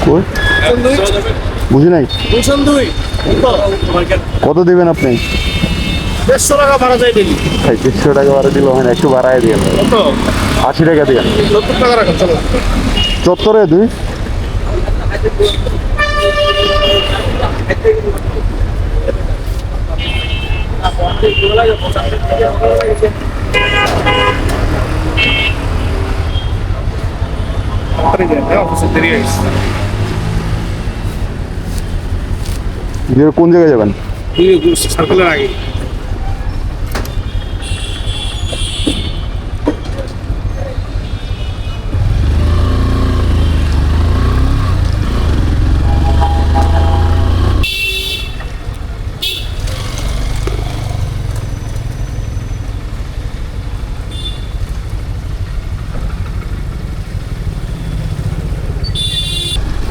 কই? বুঝি নাই। কত দিবেন আপনি? 150 টাকা ভাড়া যায় ডেলি। ভাই 150 টাকা ভাড়া দিল হয় না, একটু বাড়ায় দিন। 80 টাকা দিন। 70 টাকা রাখেন চলো। চত্বরে দুই। কোন জায়গায় যাবেন? সার্কেলের আগে।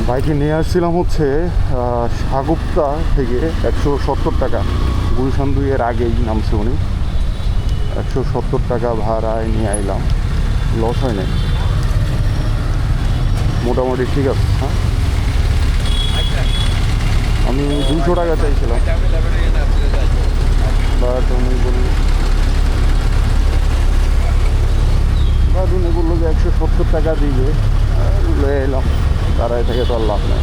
বাইকে নিয়ে আসছিলাম হচ্ছে সাগুপ্তা থেকে 170 টাকা। গুলশান 2 এর আগেই নামছে উনি। 170 টাকা ভাড়ায় নিয়ে আইলাম, লস হয় নাই, মোটামুটি ঠিক আছে। হ্যাঁ, আমি 200 টাকা চাইছিলাম, বাট উনি বললো যে 170 টাকা দিবে, লয়ে এলাম। দাঁড়ায় থেকে তো আর লাভ নেই।